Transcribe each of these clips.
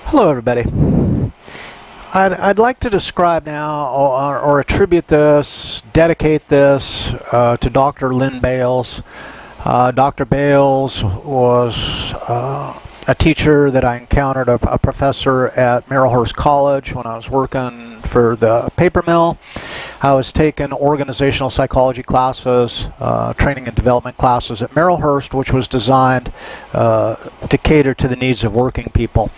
Hello everybody. I'd like to describe now or attribute this, dedicate this to Dr. Lynn Bales. Dr. Bales was a teacher that I encountered, a professor at Marylhurst College when I was working for the paper mill. I was taking organizational psychology classes, training and development classes at Marylhurst, which was designed to cater to the needs of working people.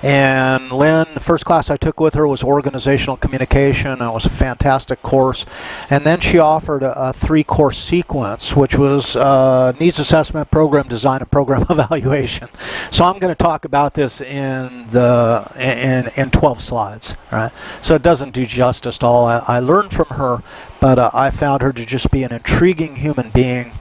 And Lynn, the first class I took with her was organizational communication, and it was a fantastic course. And then she offered a three-course sequence, which was needs assessment, program design, and program evaluation. So I'm going to talk about this in 12 slides. Right? So it doesn't do justice to all I learned from her, but I found her to just be an intriguing human being.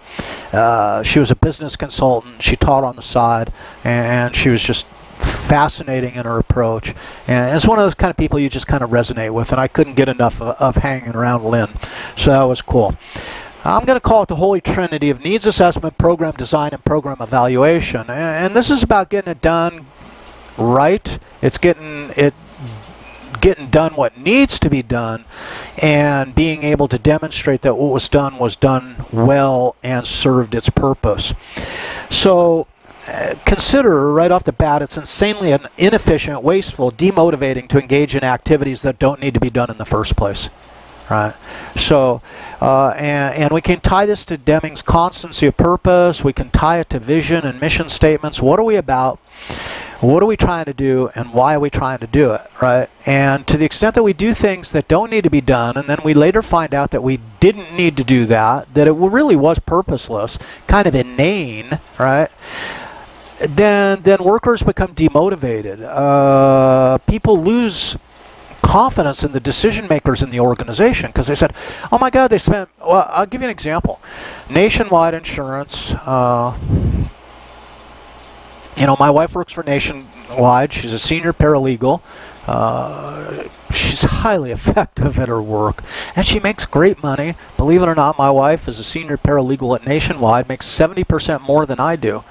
She was a business consultant. She taught on the side, and she was just fascinating in her approach. And it's one of those kind of people you just kind of resonate with, and I couldn't get enough of hanging around Lynn. So that was cool. I'm going to call it the Holy Trinity of needs assessment, program design, and program evaluation. And this is about getting it done right. It's getting done what needs to be done, and being able to demonstrate that what was done well and served its purpose. So consider right off the bat, it's insanely inefficient, wasteful, demotivating to engage in activities that don't need to be done in the first place. Right. So, and we can tie this to Deming's constancy of purpose. We can tie it to vision and mission statements. What are we about? What are we trying to do, and why are we trying to do it, right? And to the extent that we do things that don't need to be done, and then we later find out that we didn't need to do that it really was purposeless, kind of inane, right? Then workers become demotivated. People lose confidence in the decision makers in the organization because they said, oh my God, they spent, well, I'll give you an example. Nationwide Insurance, my wife works for Nationwide. She's a senior paralegal. She's highly effective at her work, and she makes great money. Believe it or not, my wife is a senior paralegal at Nationwide, makes 70% more than I do.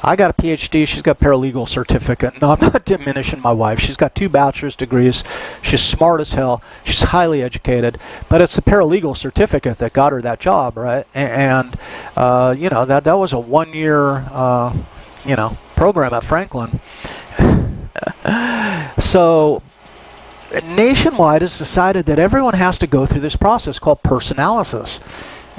I got a PhD, she's got a paralegal certificate. No, I'm not diminishing my wife. She's got 2 bachelor's degrees. She's smart as hell. She's highly educated. But it's the paralegal certificate that got her that job, right? And that was a 1-year, program at Franklin. So Nationwide has decided that everyone has to go through this process called personalysis.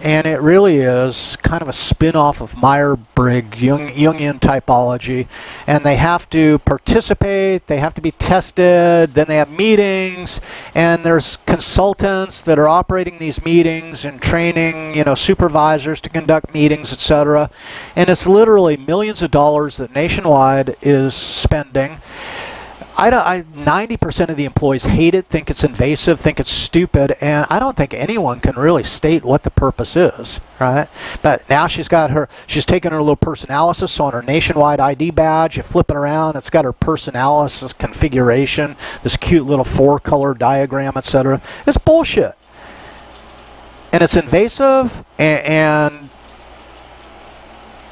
And it really is kind of a spin-off of Meyer-Briggs, Jungian typology. And they have to participate, they have to be tested, then they have meetings, and there's consultants that are operating these meetings and training, supervisors to conduct meetings, etc. And it's literally millions of dollars that Nationwide is spending. 90% of the employees hate it, think it's invasive, think it's stupid, and I don't think anyone can really state what the purpose is, right? But now she's taken her little personalysis on her Nationwide ID badge. You flip it around, it's got her personalysis configuration, this cute little 4-color diagram, etc. It's bullshit. And it's invasive and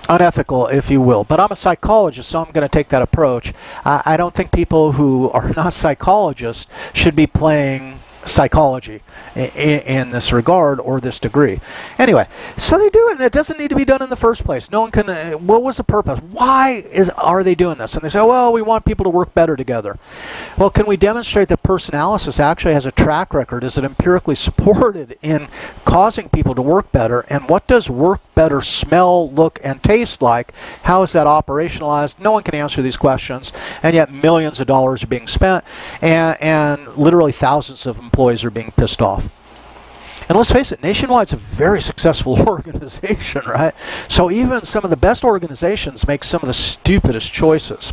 unethical, if you will. But I'm a psychologist, so I'm going to take that approach. I don't think people who are not psychologists should be playing psychology in this regard or this degree. Anyway, so they do it, and it doesn't need to be done in the first place. No one can, what was the purpose? Why are they doing this? And they say, well, we want people to work better together. Well, can we demonstrate that personalysis actually has a track record? Is it empirically supported in causing people to work better? And what does work better smell, look, and taste like? How is that operationalized? No one can answer these questions, and yet millions of dollars are being spent, and literally thousands of employees are being pissed off. And let's face it, Nationwide's a very successful organization, right? So even some of the best organizations make some of the stupidest choices.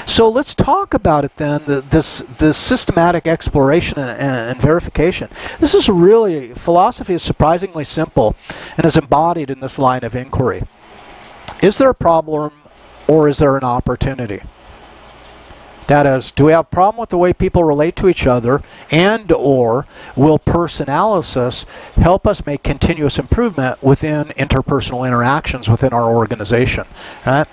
So let's talk about it then, this systematic exploration and verification. This is really, philosophy is surprisingly simple and is embodied in this line of inquiry. Is there a problem or is there an opportunity? That is, do we have a problem with the way people relate to each other, and or will personalysis help us make continuous improvement within interpersonal interactions within our organization? Right?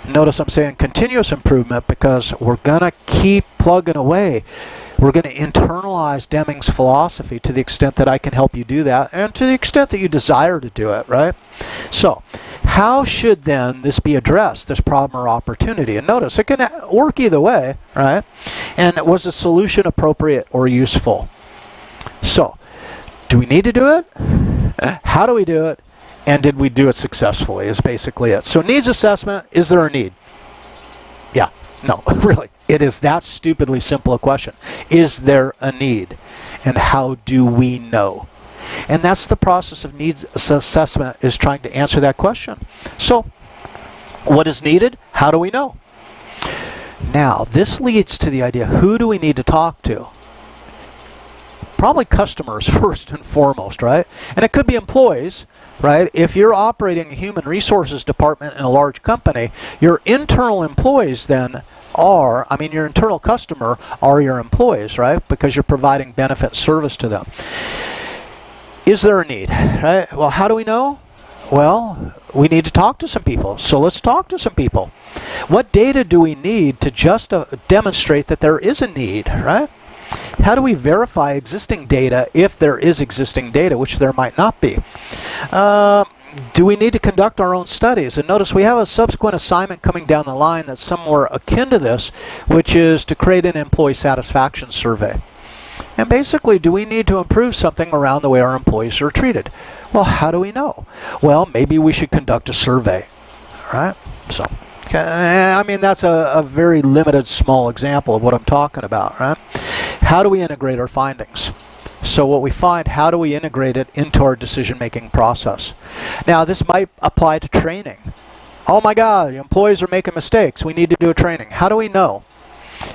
Notice I'm saying continuous improvement because we're going to keep plugging away. We're going to internalize Deming's philosophy to the extent that I can help you do that, and to the extent that you desire to do it, right? So, how should then this be addressed, this problem or opportunity? And notice, it can work either way, right? And was the solution appropriate or useful? So, do we need to do it? How do we do it? And did we do it successfully is basically it. So, needs assessment, is there a need? Yeah, no, really. It is that stupidly simple a question. Is there a need? And how do we know? And that's the process of needs assessment, is trying to answer that question. So, what is needed? How do we know? Now, this leads to the idea, who do we need to talk to? Probably customers first and foremost, right? And it could be employees, right? If you're operating a human resources department in a large company, your internal employees then are, your internal customer are your employees, right? Because you're providing benefit service to them. Is there a need, right? Well, how do we know? Well, we need to talk to some people. So let's talk to some people. What data do we need to just demonstrate that there is a need, right? How do we verify existing data if there is existing data, which there might not be? Do we need to conduct our own studies? And notice we have a subsequent assignment coming down the line that's somewhere akin to this, which is to create an employee satisfaction survey. And basically, do we need to improve something around the way our employees are treated? Well, how do we know? Well, maybe we should conduct a survey, right? So, that's a very limited, small example of what I'm talking about, right? How do we integrate our findings? So what we find, how do we integrate it into our decision-making process? Now, this might apply to training. Oh my God, the employees are making mistakes. We need to do a training. How do we know?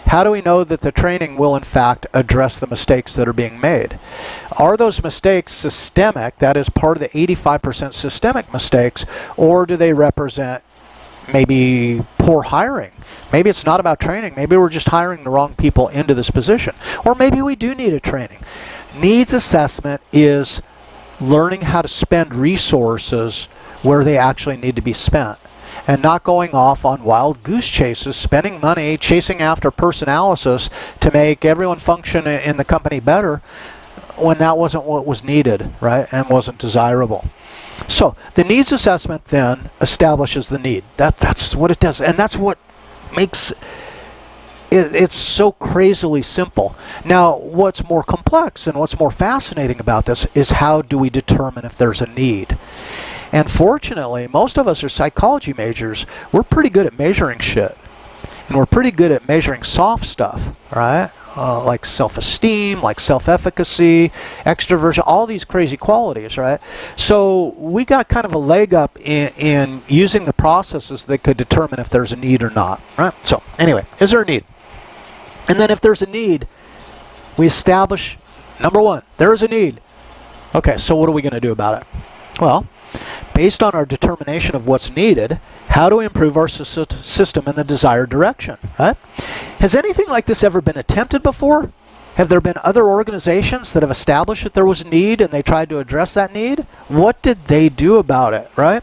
How do we know that the training will in fact address the mistakes that are being made? Are those mistakes systemic, that is part of the 85% systemic mistakes, or do they represent maybe poor hiring? Maybe it's not about training. Maybe we're just hiring the wrong people into this position. Or maybe we do need a training. Needs assessment is learning how to spend resources where they actually need to be spent, and not going off on wild goose chases, spending money chasing after personalysis to make everyone function in the company better when that wasn't what was needed, right, and wasn't desirable. So the needs assessment then establishes the need. That's what it does, and that's what makes it's so crazily simple. Now, what's more complex and what's more fascinating about this is how do we determine if there's a need? And fortunately, most of us are psychology majors. We're pretty good at measuring shit. And we're pretty good at measuring soft stuff, right? Like self-esteem, like self-efficacy, extroversion, all these crazy qualities, right? So we got kind of a leg up in using the processes that could determine if there's a need or not, right? So anyway, is there a need? And then if there's a need, we establish, number one, there is a need. Okay, so what are we going to do about it? Well, based on our determination of what's needed, how do we improve our system in the desired direction, right? Has anything like this ever been attempted before? Have there been other organizations that have established that there was a need and they tried to address that need? What did they do about it, right?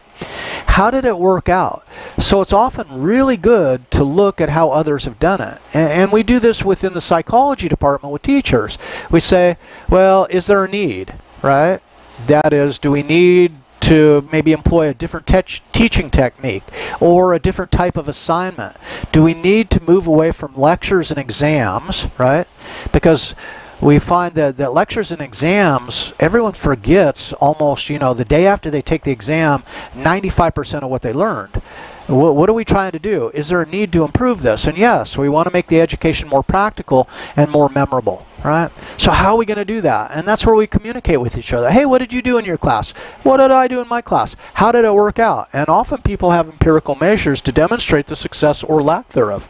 How did it work out? So it's often really good to look at how others have done it. And we do this within the psychology department with teachers. We say, well, is there a need, right? That is, do we need to maybe employ a different teaching technique or a different type of assignment? Do we need to move away from lectures and exams, right? Because we find that lectures and exams, everyone forgets almost, the day after they take the exam, 95% of what they learned. What are we trying to do? Is there a need to improve this? And yes, we want to make the education more practical and more memorable, right? So how are we going to do that? And that's where we communicate with each other. Hey, what did you do in your class? What did I do in my class? How did it work out? And often people have empirical measures to demonstrate the success or lack thereof,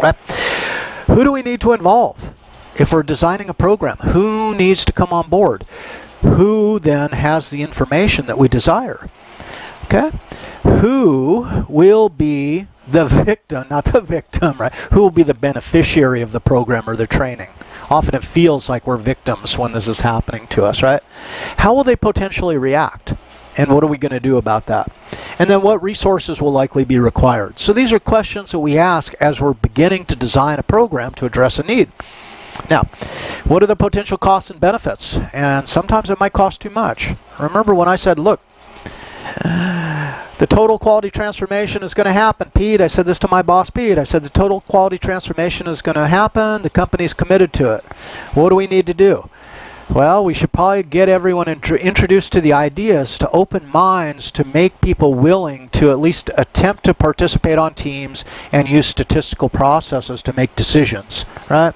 right? Who do we need to involve? If we're designing a program, who needs to come on board? Who then has the information that we desire? Okay? Who will be the victim, not the victim, right? Who will be the beneficiary of the program or the training? Often it feels like we're victims when this is happening to us, right? How will they potentially react? And what are we going to do about that? And then what resources will likely be required? So these are questions that we ask as we're beginning to design a program to address a need. Now, what are the potential costs and benefits? And sometimes it might cost too much. Remember when I said, look, the total quality transformation is going to happen. Pete, I said this to my boss, Pete. I said the total quality transformation is going to happen. The company's committed to it. What do we need to do? Well, we should probably get everyone introduced to the ideas, to open minds, to make people willing to at least attempt to participate on teams and use statistical processes to make decisions, right?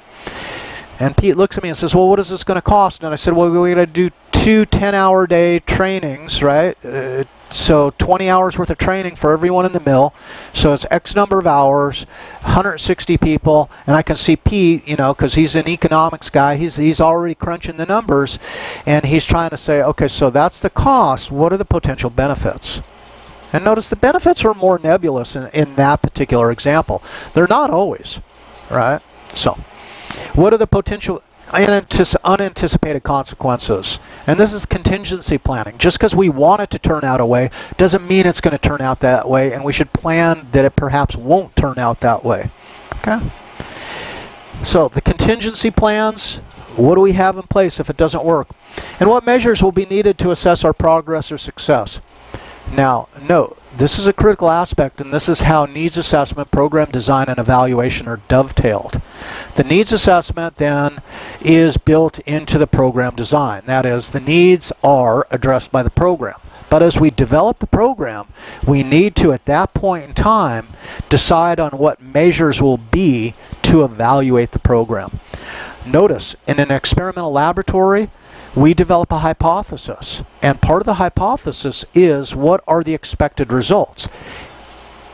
And Pete looks at me and says, well, what is this going to cost? And I said, well, we're going to do 2 10-hour day trainings, right? So 20 hours worth of training for everyone in the mill. So it's X number of hours, 160 people, and I can see Pete, you know, because he's an economics guy, he's already crunching the numbers, and he's trying to say, okay, so that's the cost. What are the potential benefits? And notice the benefits are more nebulous in that particular example. They're not always, right? So what are the potential unanticipated consequences? And this is contingency planning. Just because we want it to turn out a way doesn't mean it's going to turn out that way, and we should plan that it perhaps won't turn out that way. Okay? So the contingency plans, what do we have in place if it doesn't work? And what measures will be needed to assess our progress or success? Now, note, this is a critical aspect, and this is how needs assessment, program design, and evaluation are dovetailed. The needs assessment then is built into the program design. That is, the needs are addressed by the program. But as we develop the program, we need to, at that point in time, decide on what measures will be to evaluate the program. Notice, in an experimental laboratory, we develop a hypothesis, and part of the hypothesis is what are the expected results?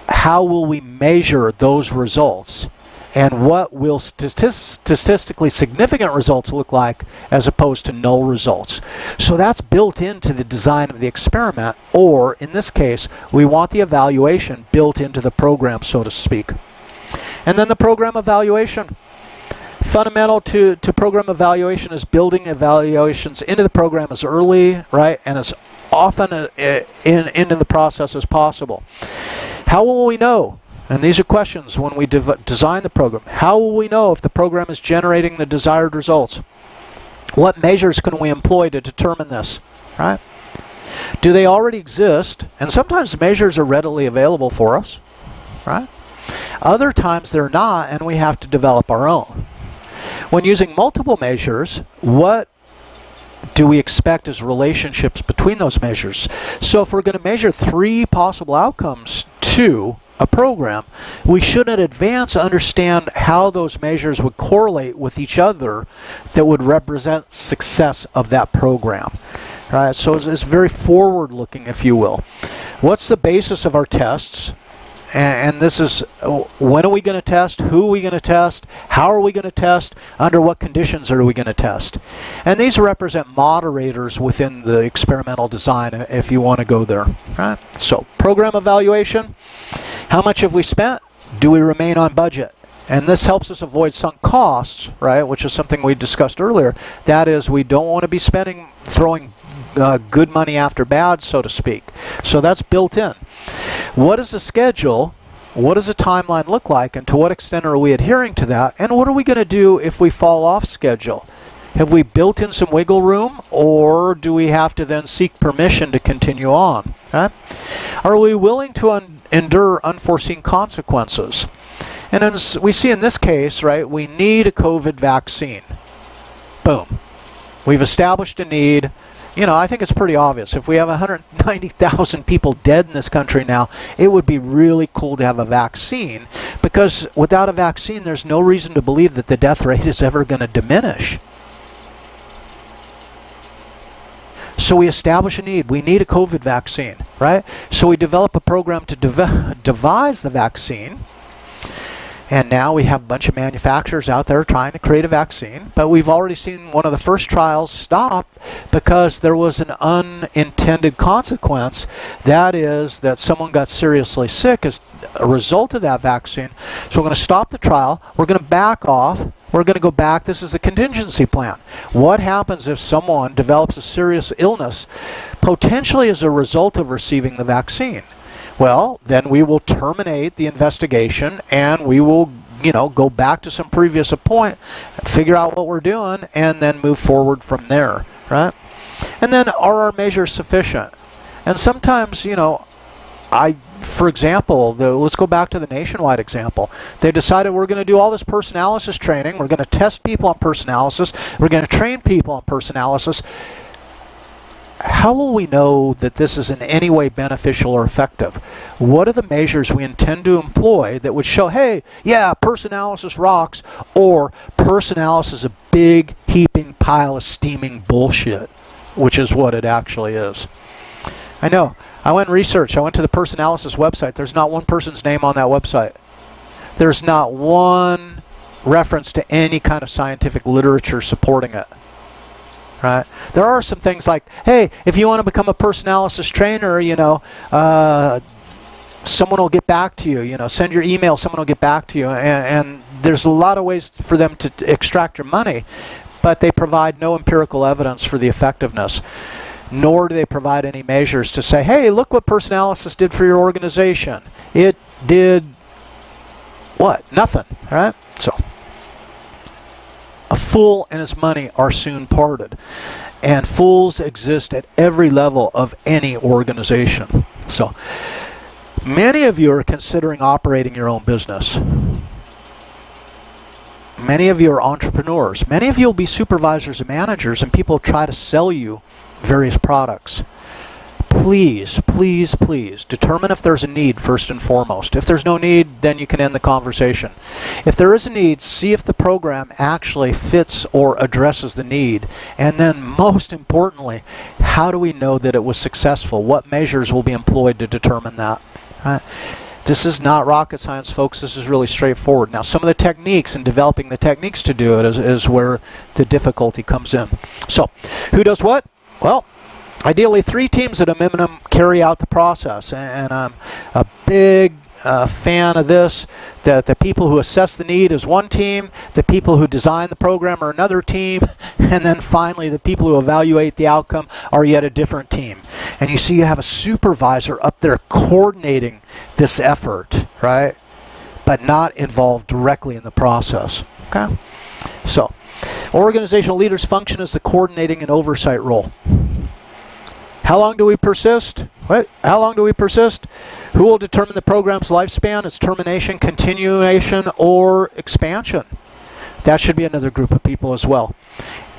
How will we measure those results? And what will statistically significant results look like as opposed to null results? So that's built into the design of the experiment, or in this case, we want the evaluation built into the program, so to speak. And then the program evaluation. Fundamental to program evaluation is building evaluations into the program as early, right, and as often into the process as possible. How will we know? And these are questions when we design the program. How will we know if the program is generating the desired results? What measures can we employ to determine this, right? Do they already exist? And sometimes measures are readily available for us, right? Other times they're not, and we have to develop our own. When using multiple measures, what do we expect as relationships between those measures? So if we're going to measure 3 possible outcomes to a program, we should in advance understand how those measures would correlate with each other that would represent success of that program. Right? So it's very forward-looking, if you will. What's the basis of our tests? And this is, when are we going to test? Who are we going to test? How are we going to test? Under what conditions are we going to test? And these represent moderators within the experimental design, if you want to go there. Right? So, program evaluation. How much have we spent? Do we remain on budget? And this helps us avoid sunk costs, right? Which is something we discussed earlier. That is, we don't want to be throwing good money after bad, so to speak. So that's built in. What is the schedule? What does the timeline look like? And to what extent are we adhering to that? And what are we going to do if we fall off schedule? Have we built in some wiggle room, or do we have to then seek permission to continue on? Right? Are we willing to endure unforeseen consequences? And as we see in this case, right, we need a COVID vaccine. Boom. We've established a need. You know, I think it's pretty obvious. If we have 190,000 people dead in this country now, it would be really cool to have a vaccine, because without a vaccine, there's no reason to believe that the death rate is ever going to diminish. So we establish a need. We need a COVID vaccine, right? So we develop a program to devise the vaccine. And now we have a bunch of manufacturers out there trying to create a vaccine. But we've already seen one of the first trials stop because there was an unintended consequence. That is that someone got seriously sick a result of that vaccine. So we're going to stop the trial. We're going to back off. We're going to go back. This is the contingency plan. What happens if someone develops a serious illness, potentially as a result of receiving the vaccine? Well, then we will terminate the investigation and we will, go back to some previous point, figure out what we're doing, and then move forward from there, right? And then, are our measures sufficient? And sometimes, for example, let's go back to the Nationwide example. They decided we're going to do all this personalysis training. We're going to test people on personalysis. We're going to train people on personalysis. How will we know that this is in any way beneficial or effective? What are the measures we intend to employ that would show, hey, yeah, personalysis rocks, or personalysis is a big heaping pile of steaming bullshit, which is what it actually is. I know. I went and researched. I went to the personalysis website. There's not one person's name on that website. There's not one reference to any kind of scientific literature supporting it. Right? There are some things like, hey, if you want to become a personalysis trainer, someone will get back to you. Send your email, someone will get back to you. And there's a lot of ways for them to extract your money, but they provide no empirical evidence for the effectiveness. Nor do they provide any measures to say, hey, look what personalysis did for your organization. It did what? Nothing, right? So, a fool and his money are soon parted. And fools exist at every level of any organization. So, many of you are considering operating your own business. Many of you are entrepreneurs. Many of you will be supervisors and managers, and people try to sell you various products. Please, please, please determine if there's a need first and foremost. If there's no need, then you can end the conversation. If there is a need, see if the program actually fits or addresses the need. And then most importantly, how do we know that it was successful? What measures will be employed to determine that? Right? This is not rocket science, folks. This is really straightforward. Now, some of the techniques and developing the techniques to do it is where the difficulty comes in. So, who does what? Well, ideally 3 teams at a minimum carry out the process, and I'm a big fan of this, that the people who assess the need is one team, the people who design the program are another team, and then finally the people who evaluate the outcome are yet a different team. And you see you have a supervisor up there coordinating this effort, right? But not involved directly in the process, okay? So, organizational leaders function as the coordinating and oversight role. How long do we persist? What? How long do we persist? Who will determine the program's lifespan, its termination, continuation, or expansion? That should be another group of people as well.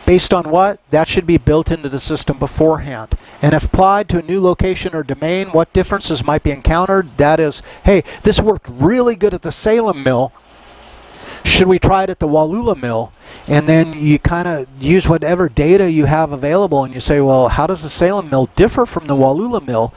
Based on what? That should be built into the system beforehand. And if applied to a new location or domain, what differences might be encountered? That is, hey, this worked really good at the Salem mill. Should we try it at the Wallula mill? And then you kind of use whatever data you have available and you say, well, how does the Salem mill differ from the Wallula mill?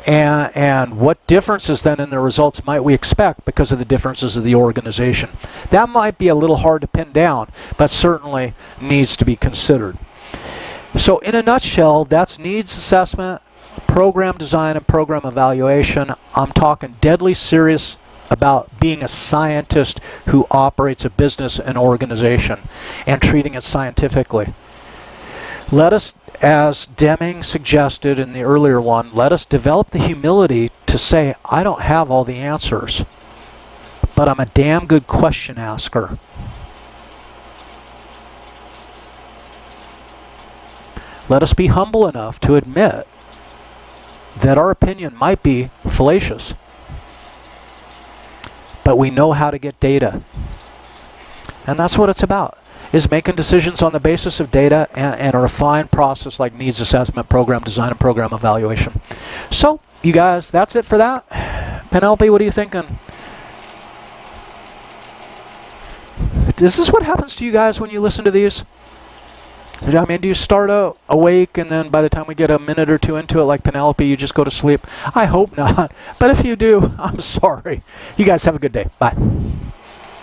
And what differences then in the results might we expect because of the differences of the organization? That might be a little hard to pin down, but certainly needs to be considered. So in a nutshell, that's needs assessment, program design, and program evaluation. I'm talking deadly serious about being a scientist who operates a business and organization and treating it scientifically. Let us, as Deming suggested in the earlier one, let us develop the humility to say, I don't have all the answers, but I'm a damn good question asker. Let us be humble enough to admit that our opinion might be fallacious, but we know how to get data. And that's what it's about, is making decisions on the basis of data and a refined process like needs assessment, program design, and program evaluation. So, you guys, that's it for that. Penelope, what are you thinking? Is this what happens to you guys when you listen to these? I mean, do you start out awake and then by the time we get a minute or two into it like Penelope, you just go to sleep? I hope not. But if you do, I'm sorry. You guys have a good day. Bye.